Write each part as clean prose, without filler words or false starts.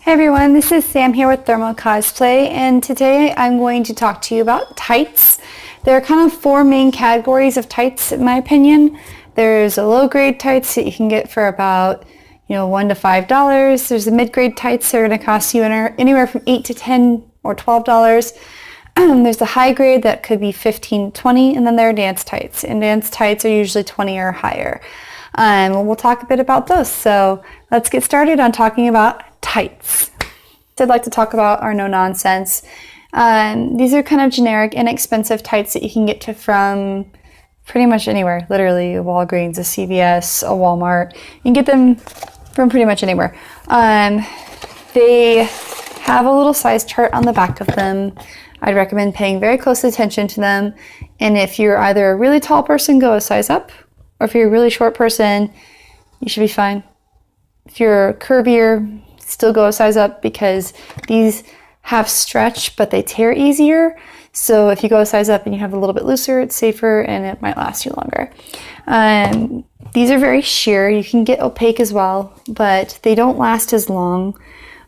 Hey everyone, this is Sam here with Thermal Cosplay, and today I'm going to talk to you about tights. There are kind of four main categories of tights in my opinion. There's a low grade tights that you can get for about $1 to $5. There's the mid-grade tights that are going to cost you anywhere from $8 to $10 or $12. There's the high grade that could be $15 to $20, and then there are dance tights, and dance tights are usually $20 or higher. We'll talk a bit about those. So let's get started on talking about tights. So I'd like to talk about our no-nonsense. These are kind of generic, inexpensive tights that you can get from pretty much anywhere, literally a Walgreens, a CVS, a Walmart. You can get them from pretty much anywhere. They have a little size chart on the back of them. I'd recommend paying very close attention to them. And if you're either a really tall person, go a size up. Or if you're a really short person, you should be fine. If you're curvier, still go a size up because these have stretch, but they tear easier. So if you go a size up and you have a little bit looser, it's safer and it might last you longer. These are very sheer. You can get opaque as well, but they don't last as long.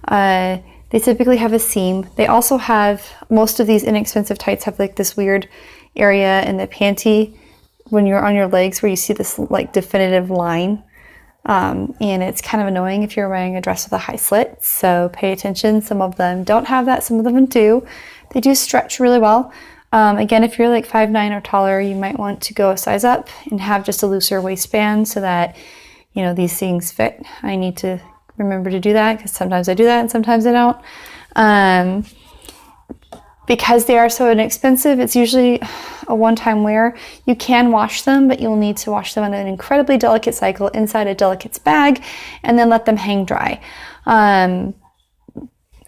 They typically have a seam. They also have, most of these inexpensive tights have like this weird area in the panty when you're on your legs where you see this like definitive line. And it's kind of annoying if you're wearing a dress with a high slit, so pay attention. Some of them don't have that, some of them do. They do stretch really well. Again, if you're like 5'9" or taller, you might want to go a size up and have just a looser waistband so that, these things fit. I need to remember to do that because sometimes I do that and sometimes I don't. Because they are so inexpensive, it's usually a one-time wear. You can wash them, but you'll need to wash them in an incredibly delicate cycle inside a delicate's bag and then let them hang dry.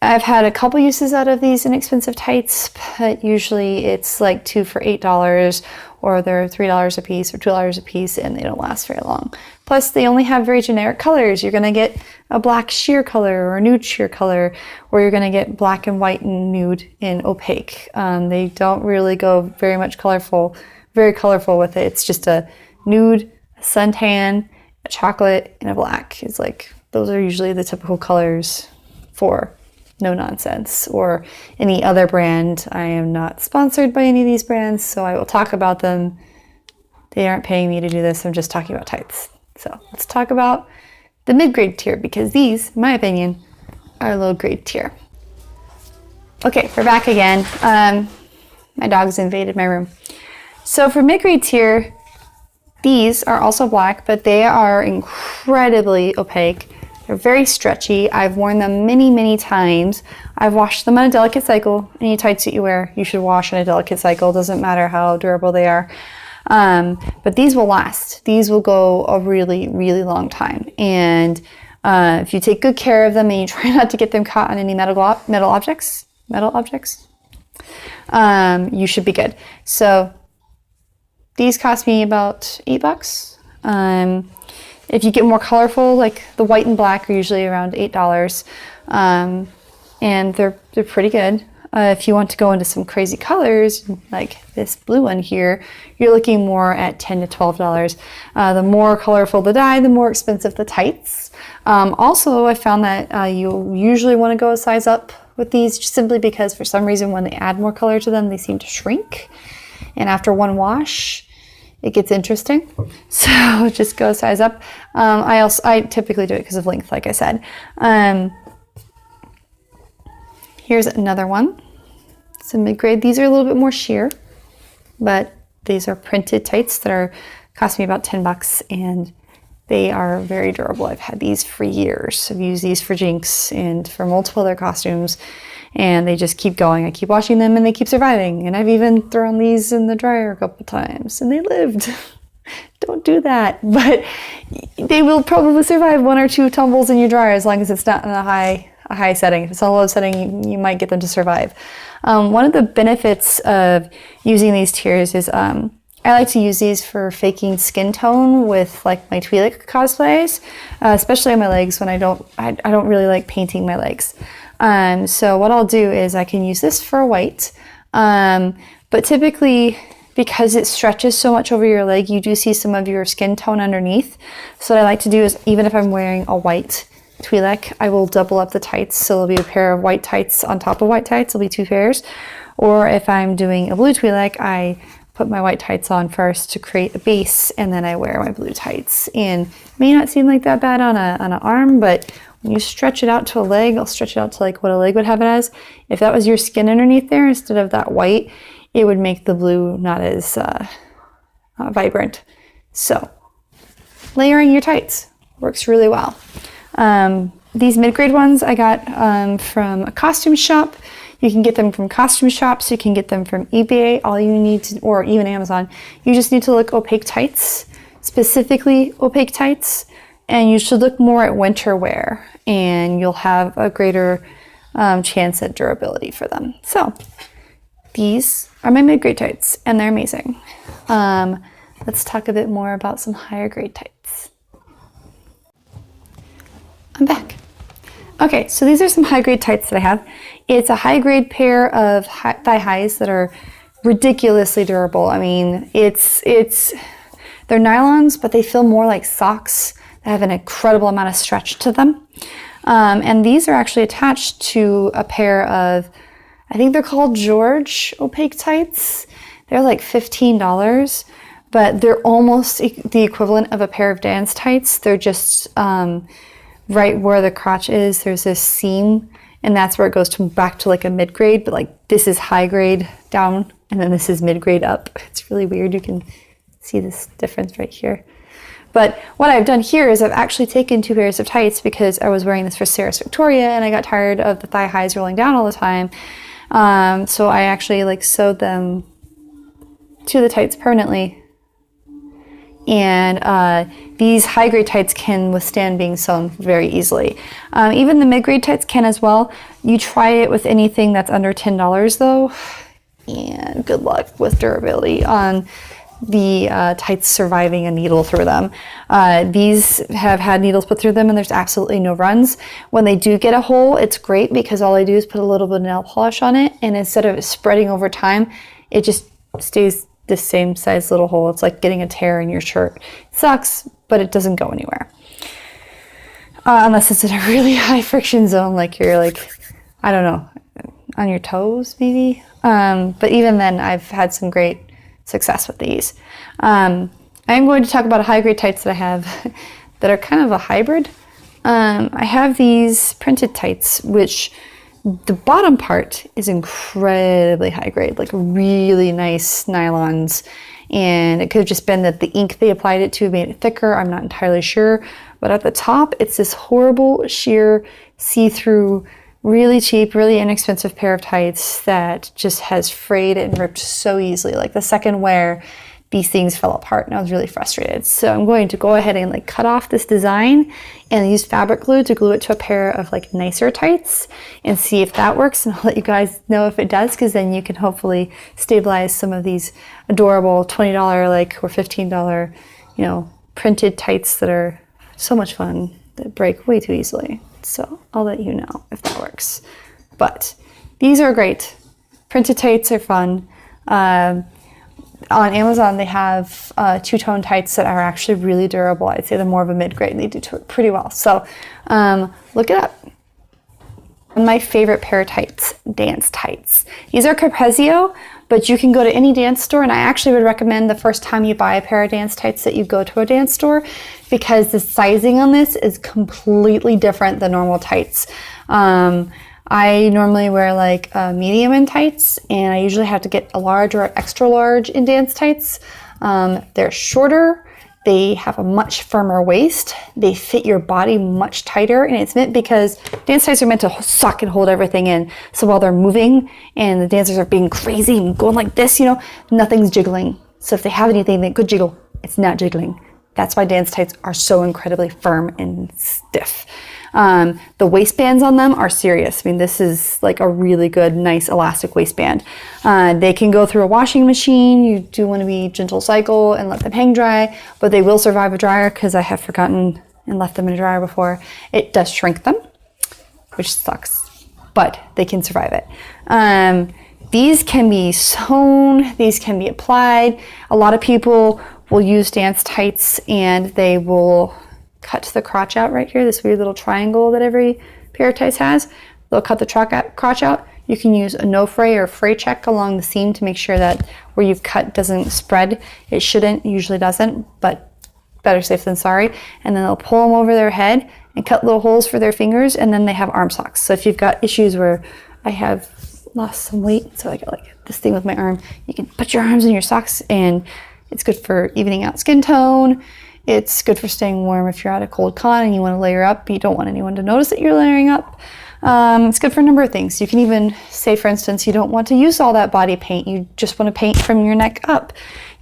I've had a couple uses out of these inexpensive tights, but usually it's like 2 for $8 or they're $3 a piece or $2 a piece and they don't last very long. Plus they only have very generic colors. You're gonna get a black sheer color or a nude sheer color, or you're gonna get black and white and nude and opaque. They don't really go very colorful with it. It's just a nude, a suntan, a chocolate, and a black. It's like, those are usually the typical colors for no nonsense or any other brand. I am not sponsored by any of these brands, so I will talk about them. They aren't paying me to do this. I'm just talking about tights. So let's talk about the mid-grade tier because these, in my opinion, are low-grade tier. Okay, we're back again. My dog's invaded my room. So for mid-grade tier, these are also black, but they are incredibly opaque. They're very stretchy. I've worn them many, many times. I've washed them on a delicate cycle. Any tights that you wear, you should wash on a delicate cycle. Doesn't matter how durable they are. But these will last. These will go a really, really long time. And if you take good care of them and you try not to get them caught on any metal objects, you should be good. So these cost me about $8. If you get more colorful, like the white and black are usually around $8. And they're pretty good. If you want to go into some crazy colors, like this blue one here, you're looking more at $10 to $12. The more colorful the dye, the more expensive the tights. Also, I found that you usually want to go a size up with these just simply because for some reason when they add more color to them, they seem to shrink. And after one wash, it gets interesting. So just go a size up. I typically do it because of length, like I said. Here's another one. It's a mid-grade. These are a little bit more sheer, but these are printed tights that cost me about $10 and they are very durable. I've had these for years. I've used these for Jinx and for multiple other costumes and they just keep going. I keep washing them and they keep surviving. And I've even thrown these in the dryer a couple times and they lived. Don't do that, but they will probably survive 1 or 2 tumbles in your dryer as long as it's not in a high setting. If it's on a low setting, you might get them to survive. One of the benefits of using these tiers is I like to use these for faking skin tone with like my Twi'lek cosplays, especially on my legs when I don't really like painting my legs. So what I'll do is I can use this for a white, but typically because it stretches so much over your leg, you do see some of your skin tone underneath. So what I like to do is even if I'm wearing a white Twi'lek, I will double up the tights. So there'll be a pair of white tights on top of white tights. There'll be 2 pairs. Or if I'm doing a blue Twi'lek, I put my white tights on first to create a base, and then I wear my blue tights. And it may not seem like that bad on an arm, but when you stretch it out to a leg, I'll stretch it out to like what a leg would have it as. If that was your skin underneath there instead of that white, it would make the blue not as vibrant. So layering your tights works really well. These mid-grade ones I got from a costume shop. You can get them from costume shops. You can get them from eBay. All you need to, or even Amazon, you just need to look opaque tights, specifically opaque tights, and you should look more at winter wear, and you'll have a greater chance at durability for them. So these are my mid-grade tights, and they're amazing. Let's talk a bit more about some higher grade tights. I'm back. Okay, so these are some high grade tights that I have. It's a high grade pair of thigh highs that are ridiculously durable. I mean, they're nylons, but they feel more like socks. They have an incredible amount of stretch to them. And these are actually attached to a pair of, I think they're called George opaque tights. They're like $15, but they're almost the equivalent of a pair of dance tights. They're just right where the crotch is, there's this seam, and that's where it goes back to like a mid-grade, but like this is high grade down, and then this is mid-grade up. It's really weird. You can see this difference right here. But what I've done here is I've actually taken 2 pairs of tights because I was wearing this for Sarah's Victoria, and I got tired of the thigh highs rolling down all the time. So I actually like sewed them to the tights permanently. And these high grade tights can withstand being sewn very easily. Even the mid-grade tights can as well. You try it with anything that's under $10 though, and good luck with durability on the tights surviving a needle through them. These have had needles put through them and there's absolutely no runs. When they do get a hole, it's great because all I do is put a little bit of nail polish on it, and instead of it spreading over time, it just stays the same size little hole. It's like getting a tear in your shirt. It sucks, but it doesn't go anywhere. Unless it's in a really high friction zone, like you're like, I don't know, on your toes maybe. But even then, I've had some great success with these. I'm going to talk about a high grade tights that I have that are kind of a hybrid. I have these printed tights, which the bottom part is incredibly high grade, like really nice nylons. And it could have just been that the ink they applied it to made it thicker. I'm not entirely sure. But at the top, it's this horrible, sheer, see-through, really cheap, really inexpensive pair of tights that just has frayed and ripped so easily. Like the second wear, these things fell apart and I was really frustrated. So I'm going to go ahead and like cut off this design and use fabric glue to glue it to a pair of like nicer tights and see if that works. And I'll let you guys know if it does, because then you can hopefully stabilize some of these adorable $20 like or $15, you know, printed tights that are so much fun that break way too easily. So I'll let you know if that works. But these are great. Printed tights are fun. On Amazon, they have two-tone tights that are actually really durable. I'd say they're more of a mid-grade and they do pretty well. So look it up. My favorite pair of tights, dance tights. These are Capezio, but you can go to any dance store, and I actually would recommend the first time you buy a pair of dance tights that you go to a dance store, because the sizing on this is completely different than normal tights. I normally wear like a medium in tights, and I usually have to get a large or extra large in dance tights. They're shorter, they have a much firmer waist, they fit your body much tighter, and it's meant because dance tights are meant to suck and hold everything in. So while they're moving and the dancers are being crazy and going like this, you know, nothing's jiggling. So if they have anything that could jiggle, it's not jiggling. That's why dance tights are so incredibly firm and stiff. The waistbands on them are serious. I mean, this is like a really good, nice elastic waistband. They can go through a washing machine. You do want to be gentle cycle and let them hang dry, but they will survive a dryer, because I have forgotten and left them in a dryer before. It does shrink them, which sucks, but they can survive it. These can be sewn, these can be applied. A lot of people will use dance tights and they will cut the crotch out right here, this weird little triangle that every pair of tights has. They'll cut the crotch out. You can use a no fray or fray check along the seam to make sure that where you've cut doesn't spread. It shouldn't, usually doesn't, but better safe than sorry. And then they'll pull them over their head and cut little holes for their fingers, and then they have arm socks. So if you've got issues where I have lost some weight, so I got like this thing with my arm, you can put your arms in your socks, and it's good for evening out skin tone. It's good for staying warm if you're at a cold con and you want to layer up, but you don't want anyone to notice that you're layering up. It's good for a number of things. You can even say, for instance, you don't want to use all that body paint. You just want to paint from your neck up.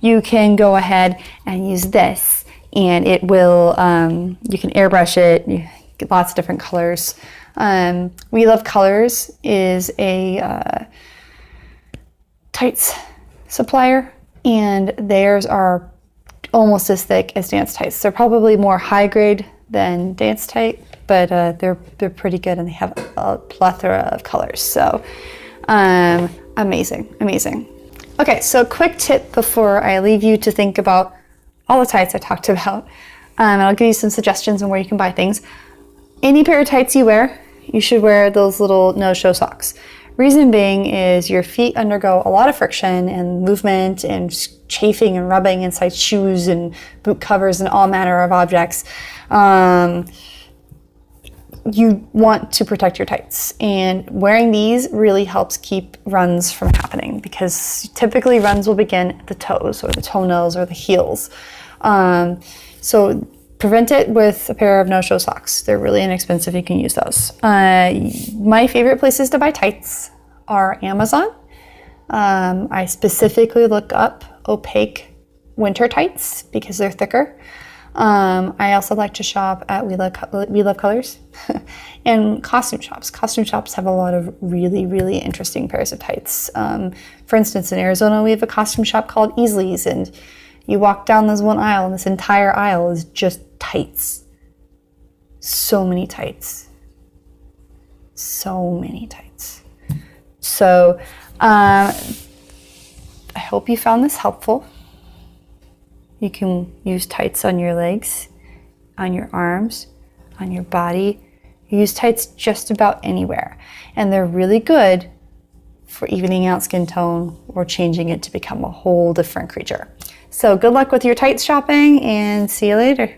You can go ahead and use this, and it will, you can airbrush it. You get lots of different colors. We Love Colors is a tights supplier, and theirs are almost as thick as dance tights. They're probably more high grade than dance tight, but they're pretty good, and they have a plethora of colors. So amazing, amazing. Okay, so quick tip before I leave you to think about all the tights I talked about. And I'll give you some suggestions on where you can buy things. Any pair of tights you wear, you should wear those little no-show socks. Reason being is your feet undergo a lot of friction and movement and chafing and rubbing inside shoes and boot covers and all manner of objects. You want to protect your tights, and wearing these really helps keep runs from happening, because typically runs will begin at the toes or the toenails or the heels. So prevent it with a pair of no-show socks. They're really inexpensive. You can use those. My favorite places to buy tights are Amazon. I specifically look up opaque winter tights because they're thicker. I also like to shop at We Love Colors and costume shops. Costume shops have a lot of really, really interesting pairs of tights. For instance, in Arizona, we have a costume shop called Easley's, and you walk down this one aisle, and this entire aisle is just tights. So many tights. So many tights. So I hope you found this helpful. You can use tights on your legs, on your arms, on your body. You use tights just about anywhere. And they're really good for evening out skin tone or changing it to become a whole different creature. So good luck with your tights shopping, and see you later.